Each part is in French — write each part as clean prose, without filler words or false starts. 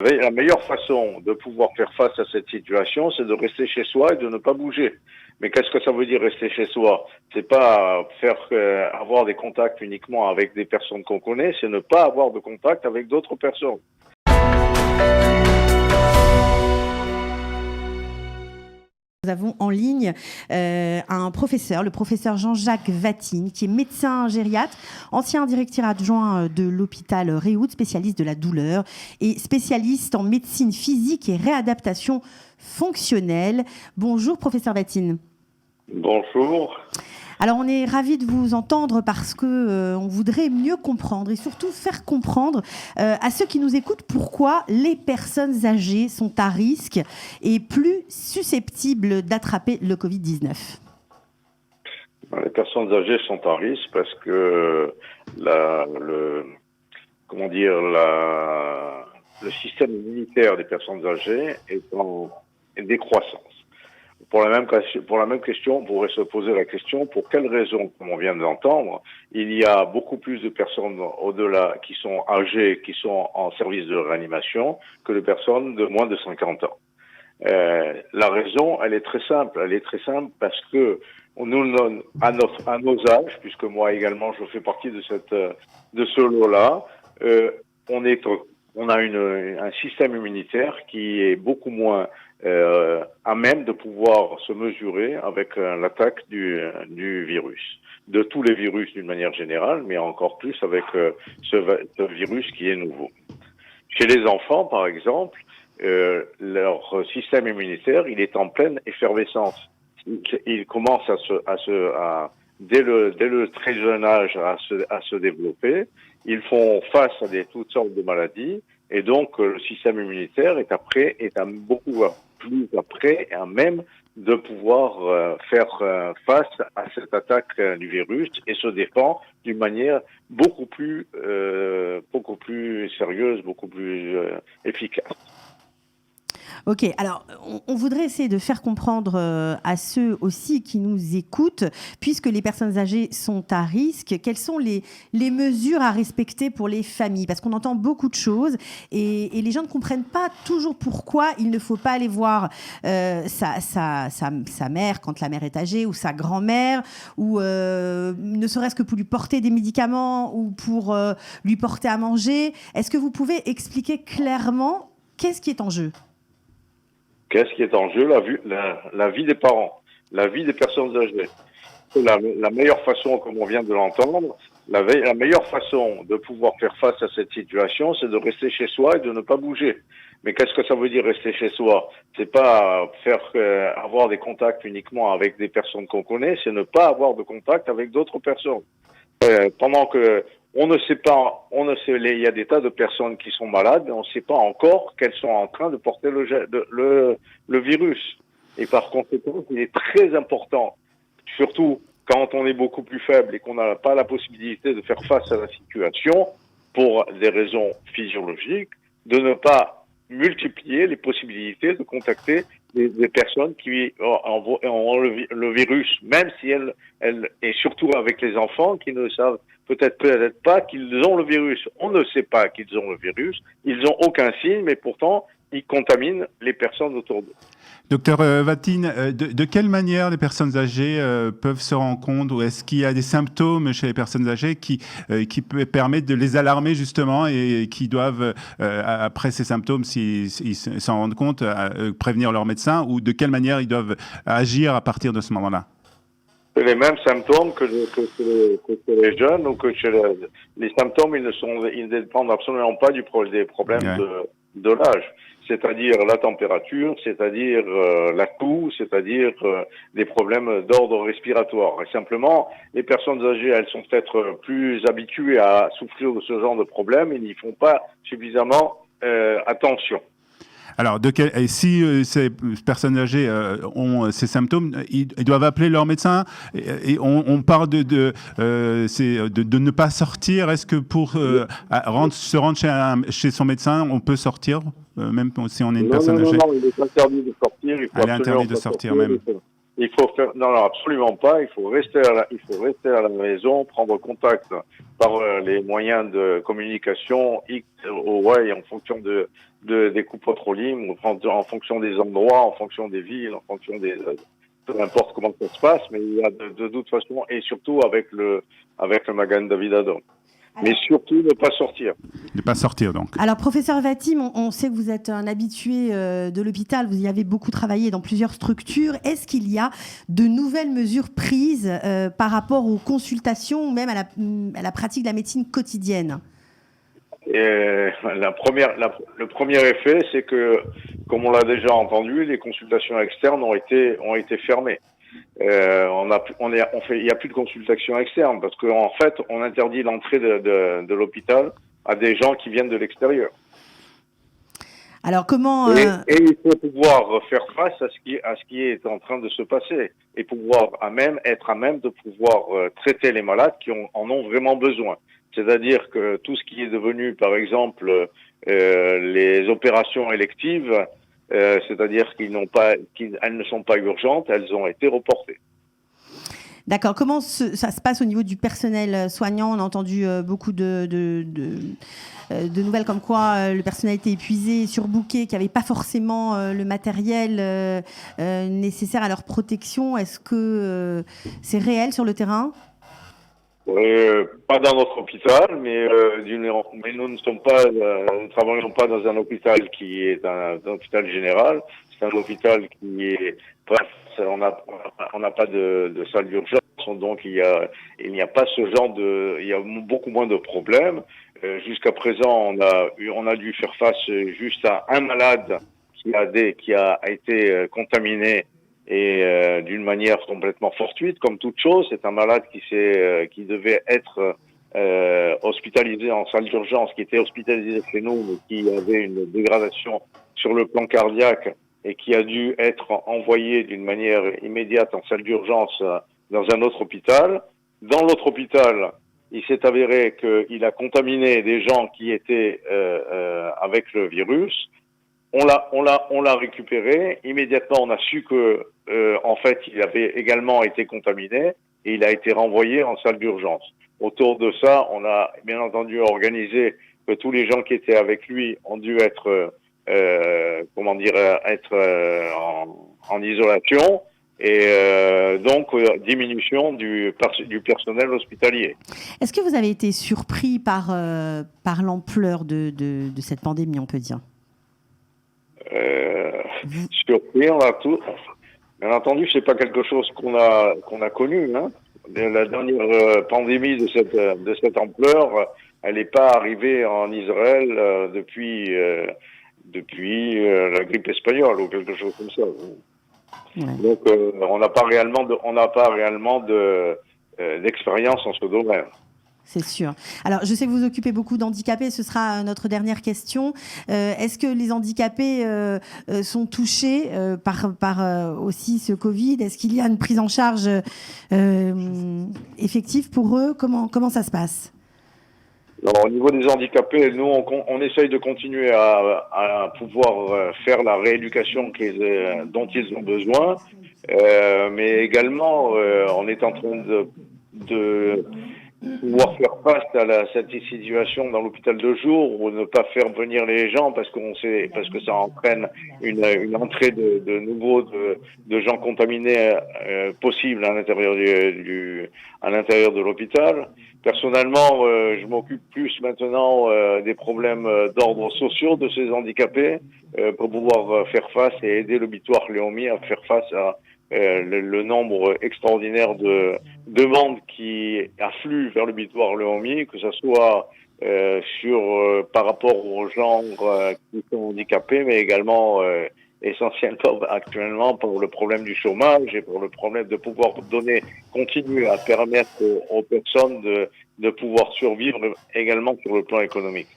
La meilleure façon de pouvoir faire face à cette situation, c'est de rester chez soi et de ne pas bouger. Mais qu'est-ce que ça veut dire rester chez soi? C'est pas faire avoir des contacts uniquement avec des personnes qu'on connaît, c'est ne pas avoir de contact avec d'autres personnes. Nous avons en ligne un professeur, le professeur Jean-Jacques Vatine, qui est médecin gériatre, ancien directeur adjoint de l'hôpital Réhoud, spécialiste de la douleur et spécialiste en médecine physique et réadaptation fonctionnelle. Bonjour professeur Vatine. Bonjour. Alors on est ravis de vous entendre parce que on voudrait mieux comprendre et surtout faire comprendre à ceux qui nous écoutent pourquoi les personnes âgées sont à risque et plus susceptibles d'attraper le Covid-19. Les personnes âgées sont à risque parce que le système immunitaire des personnes âgées est en décroissance. Pour la même question, on pourrait se poser la question, pour quelle raison, comme on vient de l'entendre, il y a beaucoup plus de personnes au-delà qui sont âgées, qui sont en service de réanimation, que de personnes de moins de 50 ans. La raison, elle est très simple. Elle est très simple parce que nous, à nos âges, puisque moi également, je fais partie de ce lot-là, on a un système immunitaire qui est beaucoup moins à même de pouvoir se mesurer avec l'attaque du virus, de tous les virus d'une manière générale, mais encore plus avec ce virus qui est nouveau. Chez les enfants, par exemple, leur système immunitaire, il est en pleine effervescence. Il commence dès le très jeune âge à se développer. Ils font face à toutes sortes de maladies. Et donc, le système immunitaire est beaucoup plus après et à même de pouvoir faire face à cette attaque du virus et se défend d'une manière beaucoup plus sérieuse, beaucoup plus efficace. Ok, alors on voudrait essayer de faire comprendre à ceux aussi qui nous écoutent, puisque les personnes âgées sont à risque, quelles sont les mesures à respecter pour les familles? Parce qu'on entend beaucoup de choses et les gens ne comprennent pas toujours pourquoi il ne faut pas aller voir sa mère quand la mère est âgée, ou sa grand-mère, ou ne serait-ce que pour lui porter des médicaments ou pour lui porter à manger. Est-ce que vous pouvez expliquer clairement qu'est-ce qui est en jeu? Qu'est-ce qui est en jeu? La vie des parents, la vie des personnes âgées. La meilleure façon, comme on vient de l'entendre, la meilleure façon de pouvoir faire face à cette situation, c'est de rester chez soi et de ne pas bouger. Mais qu'est-ce que ça veut dire rester chez soi? C'est pas avoir des contacts uniquement avec des personnes qu'on connaît, c'est ne pas avoir de contact avec d'autres personnes. Pendant que on ne sait pas, il y a des tas de personnes qui sont malades, mais on ne sait pas encore qu'elles sont en train de porter le virus. Et par conséquent, il est très important, surtout quand on est beaucoup plus faible et qu'on n'a pas la possibilité de faire face à la situation, pour des raisons physiologiques, de ne pas multiplier les possibilités de contacter des personnes qui ont le virus, même si et surtout avec les enfants qui ne savent peut-être pas qu'ils ont le virus. On ne sait pas qu'ils ont le virus, ils n'ont aucun signe, mais pourtant, ils contaminent les personnes autour d'eux. Docteur Vatine, de quelle manière les personnes âgées peuvent se rendre compte, ou est-ce qu'il y a des symptômes chez les personnes âgées qui permettent de les alarmer justement et qui doivent, après ces symptômes, s'ils s'en rendent compte, prévenir leur médecin, ou de quelle manière ils doivent agir à partir de ce moment-là? Les mêmes symptômes que chez les jeunes ou que chez les symptômes, ils ne dépendent absolument pas des problèmes de l'âge. C'est-à-dire la température, c'est-à-dire la toux, c'est-à-dire des problèmes d'ordre respiratoire. Et simplement, les personnes âgées, elles sont peut-être plus habituées à souffrir de ce genre de problèmes et n'y font pas suffisamment attention. Alors, si ces personnes âgées ont ces symptômes, ils doivent appeler leur médecin. Et on parle de ne pas sortir. Est-ce que pour se rendre chez son médecin, on peut sortir, même si on est une personne âgée? Non, il est interdit de sortir. Il est interdit de sortir même. Il faut faire, non, non, absolument pas. Il faut rester à la maison, prendre contact par les moyens de communication X ou Y en fonction des coupes-patrolling, en fonction des endroits, en fonction des villes, en fonction des, peu importe comment ça se passe, mais il y a de toute façon, et surtout avec le Magen David Adom. Mais surtout ne pas sortir. Ne pas sortir donc. Alors, professeur Vatim, on sait que vous êtes un habitué de l'hôpital, vous y avez beaucoup travaillé dans plusieurs structures. Est-ce qu'il y a de nouvelles mesures prises par rapport aux consultations ou même à la pratique de la médecine quotidienne ? Et le premier effet, c'est que, comme on l'a déjà entendu, les consultations externes ont été fermées. Il y a plus de consultations externes parce qu'en fait, on interdit l'entrée de l'hôpital à des gens qui viennent de l'extérieur. Alors comment et il faut pouvoir faire face à ce qui est en train de se passer et pouvoir être à même de pouvoir traiter les malades qui en ont vraiment besoin. C'est-à-dire que tout ce qui est devenu, par exemple, les opérations électives, c'est-à-dire qu'elles ne sont pas urgentes, elles ont été reportées. D'accord. Comment ça se passe au niveau du personnel soignant ? On a entendu beaucoup de nouvelles comme quoi le personnel était épuisé, surbooké, qu'il n'y avait pas forcément le matériel nécessaire à leur protection. Est-ce que c'est réel sur le terrain ? Pas dans notre hôpital, mais nous ne travaillons pas dans un hôpital qui est un hôpital général. C'est un hôpital qui est, on n'a pas de salle d'urgence, donc il n'y a pas il y a beaucoup moins de problèmes. Jusqu'à présent, on a dû faire face juste à un malade qui a été contaminé. Et d'une manière complètement fortuite, comme toute chose, c'est un malade qui devait être hospitalisé en salle d'urgence, qui était hospitalisé chez nous, mais qui avait une dégradation sur le plan cardiaque et qui a dû être envoyé d'une manière immédiate en salle d'urgence dans un autre hôpital. Dans l'autre hôpital, il s'est avéré qu'il a contaminé des gens qui étaient avec le virus. On l'a récupéré. Immédiatement, on a su que, en fait, il avait également été contaminé et il a été renvoyé en salle d'urgence. Autour de ça, on a bien entendu organisé que tous les gens qui étaient avec lui ont dû être, en isolation et donc diminution du personnel hospitalier. Est-ce que vous avez été surpris par l'ampleur de cette pandémie, on peut dire ? Surpris, on a tout. Bien entendu, c'est pas quelque chose qu'on a connu. Hein. La dernière pandémie de cette ampleur, elle n'est pas arrivée en Israël depuis la grippe espagnole ou quelque chose comme ça. Ouais. Donc, on n'a pas réellement d'expérience en ce domaine. C'est sûr. Alors, je sais que vous occupez beaucoup d'handicapés. Ce sera notre dernière question. Est-ce que les handicapés sont touchés par aussi ce Covid ? Est-ce qu'il y a une prise en charge effective pour eux ? Comment ça se passe ? Alors, au niveau des handicapés, nous, on essaye de continuer à pouvoir faire la rééducation dont ils ont besoin, mais également, on est en train de pouvoir faire face à cette situation dans l'hôpital de jour ou ne pas faire venir les gens parce que ça entraîne une entrée de nouveaux de gens contaminés possible à l'intérieur de l'hôpital. Personnellement, je m'occupe plus maintenant des problèmes d'ordre sociaux de ces handicapés pour pouvoir faire face et aider le Bitoire Leumi à faire face à le nombre extraordinaire de demandes qui affluent vers le Bitoire Leumi, que ce soit par rapport aux gens qui sont handicapés, mais également essentiellement actuellement pour le problème du chômage et pour le problème de pouvoir continuer à permettre aux personnes de pouvoir survivre également sur le plan économique.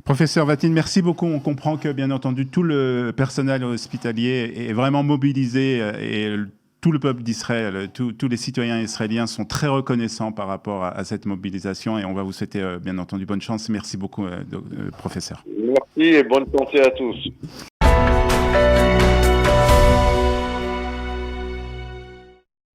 Professeur Vatim, merci beaucoup. On comprend que, bien entendu, tout le personnel hospitalier est vraiment mobilisé et tout le peuple d'Israël, tous les citoyens israéliens sont très reconnaissants par rapport à cette mobilisation et on va vous souhaiter, bien entendu, bonne chance. Merci beaucoup, professeur. Merci et bonne santé à tous.